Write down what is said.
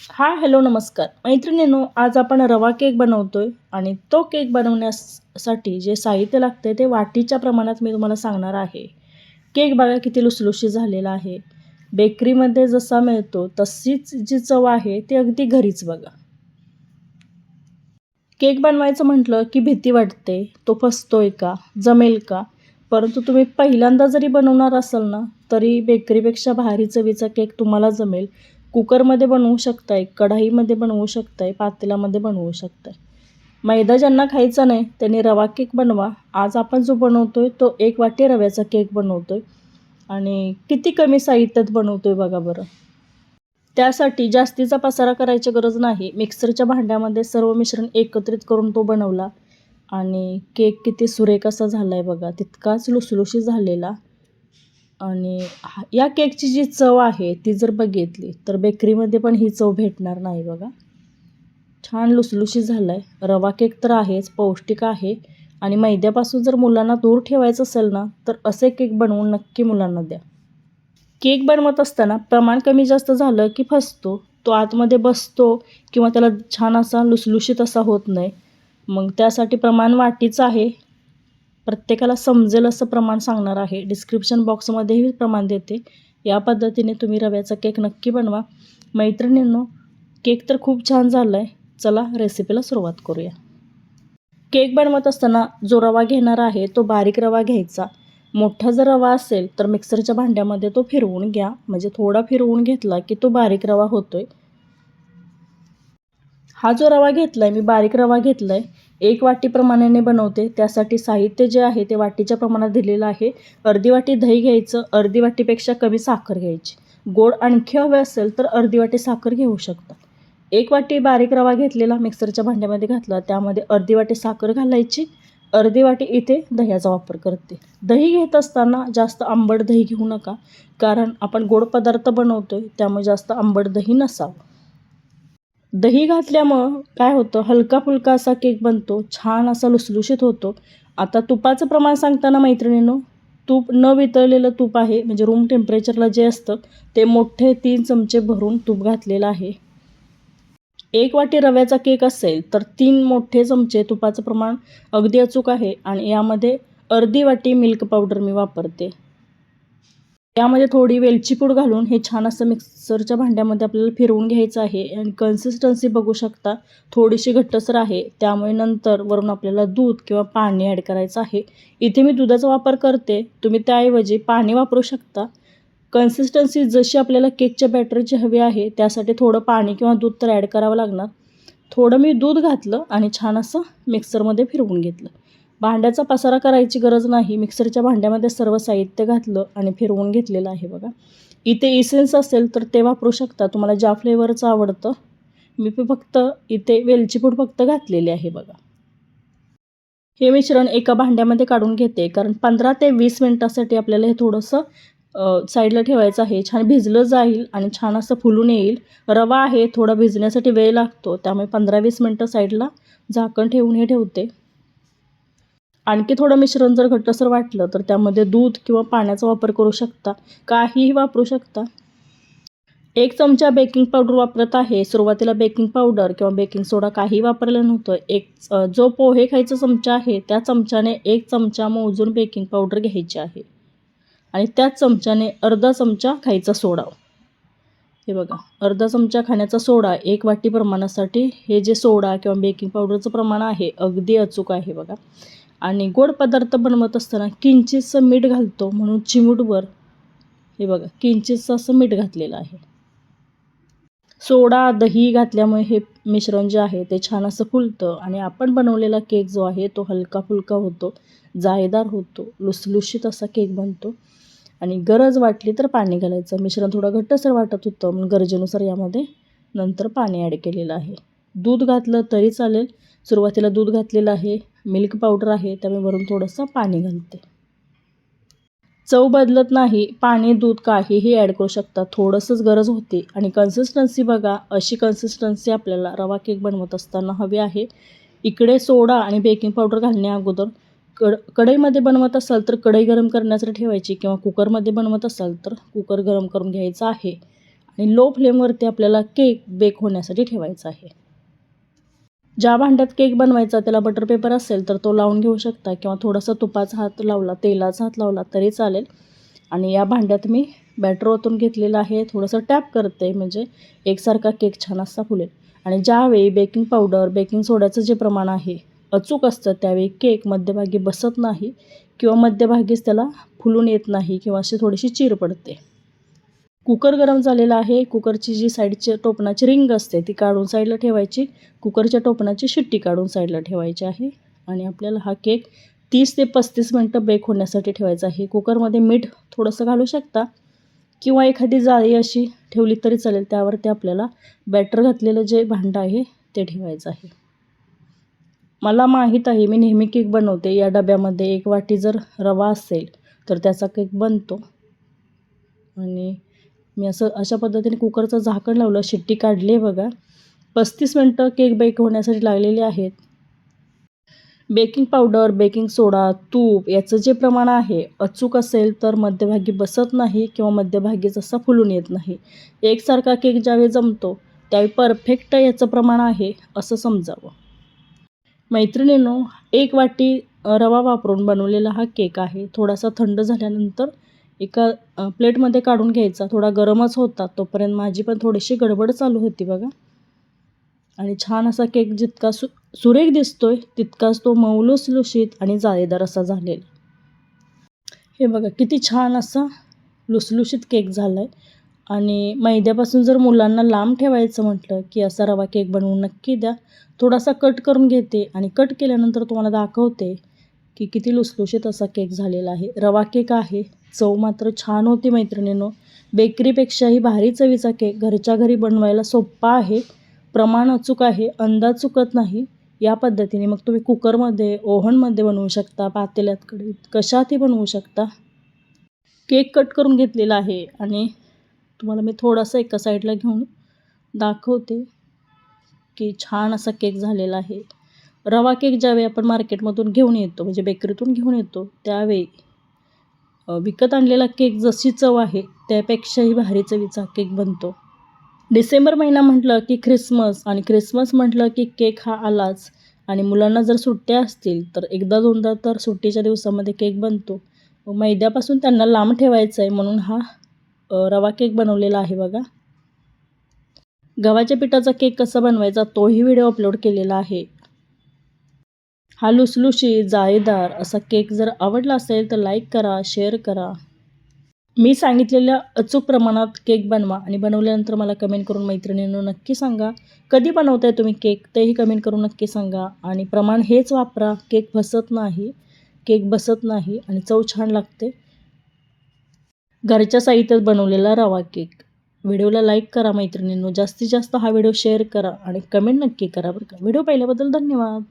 Hello, नमस्कार मैत्रिणींनो. आज आपण रवा केक बनवतोय आणि तो केक बनवण्यासाठी जे साहित्य लागते ते वाटीच्या प्रमाणात मी तुम्हाला सांगणार आहे. केक बघा किती लुसलुशीत झालेला आहे. बेकरीमध्ये जसा मिळतो तशीच जी चव आहे ती अगदी घरीच बघा. केक बनवायचं म्हटलं की भीती वाटते, तो फसतोय का, जमेल का. परंतु तुम्ही पहिल्यांदा जरी बनवणार असाल ना तरी बेकरीपेक्षा भारी चवीचा केक तुम्हाला जमेल. कुकरमध्ये बनवू शकताय, कढाईमध्ये बनवू शकताय, पातेल्यामध्ये बनवू शकताय. मैदा ज्यांना खायचा नाही त्यांनी रवा केक बनवा. आज आपण जो बनवतोय तो 1 वाटी रव्याचा केक बनवतोय आणि किती कमी साहित्यात बनवतोय बघा बरं. त्यासाठी जास्तीचा पसारा करायची गरज नाही. मिक्सरच्या भांड्यामध्ये सर्व मिश्रण एकत्रित करून तो बनवला आणि केक किती सुरेख असा झाला आहे बघा, तितकाच लुसलुशीत झालेला. आणि या केकची जी चव आहे ती जर बघितली तर बेकरीमध्ये पण ही चव भेटणार नाही बघा. छान लुसलुशीत झाला आहे. रवा केक तर आहेच, पौष्टिक आहे आणि मैद्यापासून जर मुलांना दूर ठेवायचं असेल ना तर असे केक बनवून नक्की मुलांना द्या. केक बनवत असताना प्रमाण कमी जास्त झालं की फसतो, तो आतमध्ये बसतो किंवा त्याला छान असा लुसलुशीत असा होत नाही. मग त्यासाठी प्रमाण वाटीचं आहे. प्रत्येकाला समजेल असं प्रमाण सांगणार आहे. डिस्क्रिप्शन बॉक्समध्येही प्रमाण देते. या पद्धतीने तुम्ही रव्याचा केक नक्की बनवा. मैत्रिणींनो, केक तर खूप छान झाला आहे. चला रेसिपीला सुरुवात करूया. केक बनवत असताना जो रवा घेणार आहे तो बारीक रवा घ्यायचा. मोठा जर रवा असेल तर मिक्सरच्या भांड्यामध्ये तो फिरवून घ्या. म्हणजे थोडा फिरवून घेतला की तो बारीक रवा होतोय. हा जो रवा घेतला आहे मी बारीक रवा घेतला आहे. 1 वाटी प्रमाणाने बनवते. त्यासाठी साहित्य जे आहे ते वाटीच्या प्रमाणात दिलेलं आहे. अर्धी वाटी दही घ्यायचं, अर्धी वाटीपेक्षा कमी साखर घ्यायची. गोड आणखी हवे असेल तर अर्धी वाटी साखर घेऊ शकता. 1 वाटी बारीक रवा घेतलेला मिक्सरच्या भांड्यामध्ये घातला, त्यामध्ये अर्धी वाटी साखर घालायची, अर्धी वाटी इथे दह्याचा वापर करते. दही घेत असताना जास्त आंबट दही घेऊ नका, कारण आपण गोड पदार्थ बनवतोय त्यामुळे जास्त आंबट दही नसावं. दही घातल्यामुळं काय होतं, हलका फुलका असा केक बनतो, छान असा लुसलुशीत होतो. आता तुपाचं प्रमाण सांगताना मैत्रिणींनो, तूप न वितळलेलं तूप आहे, म्हणजे रूम टेम्परेचरला जे असतं ते मोठे 3 चमचे भरून तूप घातलेलं आहे. 1 वाटी रव्याचा केक असेल तर 3 मोठे चमचे तुपाचं प्रमाण अगदी अचूक आहे आणि यामध्ये अर्धी वाटी मिल्क पावडर मी वापरते. यामध्ये थोडी वेलची पूड घालून हे छान असं मिक्सरच्या भांड्यामध्ये आपल्याला फिरवून घ्यायचं आहे आणि कन्सिस्टन्सी बघू शकता थोडीशी घट्टसर आहे, त्यामुळे नंतर वरून आपल्याला दूध किंवा पाणी ॲड करायचं आहे. इथे मी दुधाचा वापर करते, तुम्ही त्याऐवजी पाणी वापरू शकता. कन्सिस्टन्सी जशी आपल्याला केकच्या बॅटरची हवी आहे त्यासाठी थोडं पाणी किंवा दूध तर ॲड करावं लागणार. थोडं मी दूध घातलं आणि छान असं मिक्सरमध्ये फिरवून घेतलं. भांड्याचा पसारा करायची गरज नाही. मिक्सरच्या भांड्यामध्ये सर्व साहित्य घातलं आणि फिरवून घेतलेलं आहे बघा. इथे इसेन्स असेल तर ते वापरू शकता, तुम्हाला ज्या फ्लेवरचं आवडतं. मी फक्त इथे वेलची पूड फक्त घातलेली आहे बघा. हे मिश्रण एका भांड्यामध्ये काढून घेते, कारण 15 ते 20 मिनटासाठी आपल्याला हे थोडंसं साईडला ठेवायचं आहे. छान भिजलं जाईल आणि छान असं फुलून येईल. रवा आहे, थोडा भिजण्यासाठी वेळ लागतो, त्यामुळे 15-20 मिनटं साईडला झाकण ठेवून हे ठेवते. आणखी थोडं मिश्रण जर घट्टसर वाटलं तर त्यामध्ये दूध किंवा पाण्याचा वापर करू शकता, काहीही वापरू शकता. 1 चमचा बेकिंग पावडर वापरत आहे. सुरुवातीला बेकिंग पावडर किंवा बेकिंग सोडा काही वापरलं नव्हतं. जो पोहे खायचा चमचा आहे त्या चमच्याने 1 चमचा मोजून बेकिंग पावडर घ्यायची आहे आणि त्याच चमच्याने अर्धा चमचा खायचा सोडा. हे बघा, अर्धा चमचा खाण्याचा सोडा 1 वाटी प्रमाणासाठी. हे जे सोडा किंवा बेकिंग पावडरचं प्रमाण आहे अगदी अचूक आहे बघा. आणि गोड पदार्थ बनवत असताना किंचितसं मीठ घालतो, म्हणून चिमूटभर हे बघा किंचितसं असं मीठ घातलेलं आहे. सोडा दही घातल्यामुळे हे मिश्रण जे आहे ते छान असं फुलतं आणि आपण बनवलेला केक जो आहे तो हलका फुलका होतो, जाळीदार होतो, लुसलुशीत असा केक बनतो. आणि गरज वाटली तर पाणी घालायचं. मिश्रण थोडं घट्टसर वाटत होतं म्हणून गरजेनुसार यामध्ये नंतर पाणी ॲड केलेलं आहे. दूध घातलं तरी चालेल. सुरुवातीला दूध घातलेलं आहे, मिल्क पावडर आहे, त्यामुळे वरून थोडंसं पाणी घालते. चव बदलत नाही, पाणी दूध काहीही ॲड करू शकता, थोडंसंच गरज होती. आणि कन्सिस्टन्सी बघा, अशी कन्सिस्टन्सी आपल्याला रवा केक बनवत असताना हवी आहे. इकडे सोडा आणि बेकिंग पावडर घालण्या अगोदर कढईमध्ये बनवत असाल तर कढई गरम करण्यासाठी ठेवायची, किंवा कुकरमध्ये बनवत असाल तर कुकर गरम करून घ्यायचा आहे. आणि लो फ्लेमवरती आपल्याला केक बेक होण्यासाठी ठेवायचा आहे. ज्या भांड्यात केक बनवायचा त्याला बटर पेपर असेल तर तो लावून घेऊ शकता किंवा थोडासा तुपाचा हात लावला, तेलाचा हात लावला तरी चालेल. आणि या भांड्यात मी बॅटर ओतून घेतलेलं आहे. थोडंसं टॅप करते म्हणजे एकसारखा केक छान असा फुलेल. आणि ज्यावेळी बेकिंग पावडर, बेकिंग सोड्याचं जे प्रमाण आहे अचूक असतं त्यावेळी केक मध्यभागी बसत नाही किंवा मध्यभागीच त्याला फुलून येत नाही किंवा अशी थोडीशी चीर पडते. कुकर गरम झालेला आहे. कुकरची जी साईडची टोपणाची रिंग असते ती काढून साईडला ठेवायची. कुकरच्या टोपणाची शिट्टी काढून साईडला ठेवायची आहे. आणि आपल्याला हा केक 30 ते 35 मिनटं बेक होण्यासाठी ठेवायचा आहे. कुकरमध्ये मीठ थोडंसं घालू शकता किंवा एखादी जाळी अशी ठेवली तरी चालेल. त्यावरती आपल्याला बॅटर घातलेलं जे भांडं आहे ते ठेवायचं आहे. मला माहीत आहे, मी नेहमी केक बनवते. या डब्यामध्ये 1 वाटी जर रवा असेल तर त्याचा केक बनतो. आणि मी अशा पद्धतीने कुकरचं झाकण लावलं, शिट्टी काढली आहे बघा. 35 मिनटं केक बेक होण्यासाठी लागलेले आहेत. बेकिंग पावडर, बेकिंग सोडा, तूप याचं जे प्रमाण आहे अचूक असेल तर मध्यभागी बसत नाही किंवा मध्यभागीच असा फुलून येत नाही. एकसारखा केक ज्यावेळी जमतो त्यावेळी परफेक्ट याचं प्रमाण आहे असं समजावं. मैत्रिणींनो, 1 वाटी रवा वापरून बनवलेला हा केक आहे. थोडासा थंड झाल्यानंतर एका प्लेटमध्ये काढून घ्यायचा. थोडा गरमच होता तोपर्यंत माझी पण थोडीशी गडबड चालू होती बघा. आणि छान असा केक जितका सुरेख दिसतोय तितकाच तो मऊ लुसलुशीत आणि जाळीदार असा झालेला. हे बघा किती छान असा लुसलुशीत केक झाला आहे. आणि मैद्यापासून जर मुलांना लांब ठेवायचं म्हटलं की असा रवा केक बनवून नक्की द्या. थोडासा कट करून घेते आणि कट केल्यानंतर तुम्हाला दाखवते की किती लुसलुशीत असा केक झालेला आहे. रवा केक आहे. चव मात्र छान होती मैत्रिणींनो. बेकरीपेक्षाही भारी चवीचा केक घरच्या घरी बनवायला सोप्पा आहे. प्रमाण अचूक आहे. अंदाज चुकत नाही. या पद्धतीने मग तुम्ही कुकरमध्ये, ओव्हनमध्ये बनवू शकता, पातेल्यात, कढईत कशातही बनवू शकता. केक कट करून घेतलेला आहे आणि तुम्हाला मी थोडासा एका साईडला घेऊन दाखवते की छान असा केक झालेला आहे. रवा केक ज्यावेळी आपण मार्केटमधून घेऊन येतो म्हणजे बेकरीतून घेऊन येतो त्यावेळी विकत आणलेला केक जशी चव आहे त्यापेक्षाही भारी चवीचा केक बनतो. डिसेंबर महिना म्हटलं की ख्रिसमस आणि ख्रिसमस म्हटलं की केक हा आलाच. आणि मुलांना जर सुट्ट्या असतील तर एकदा दोनदा तर सुट्टीच्या दिवसामध्ये केक बनतो. मैद्यापासून त्यांना लांब ठेवायचं आहे म्हणून हा रवा केक बनवलेला आहे बघा. गव्हाच्या पिठाचा केक कसा बनवायचा तोही व्हिडिओ अपलोड केलेला आहे. हा लुसलुशीत जाळीदार असा केक जर आवडला असेल तर लाईक करा, शेअर करा. मी सांगितलेल्या अचूक प्रमाणात केक बनवा आणि बनवल्यानंतर मला कमेंट करून मैत्रिणींनो नक्की सांगा. कधी बनवताय तुम्ही केक तेही कमेंट करून नक्की सांगा. आणि प्रमाण हेच वापरा. केक बसत नाही आणि चव छान लागते. घरच्या साहित्यात बनवलेला रवा केक. व्हिडिओला लाईक करा मैत्रिणींनो. जास्तीत जास्त हा व्हिडिओ शेअर करा आणि कमेंट नक्की करा बरं का. व्हिडिओ पाहिल्याबद्दल धन्यवाद.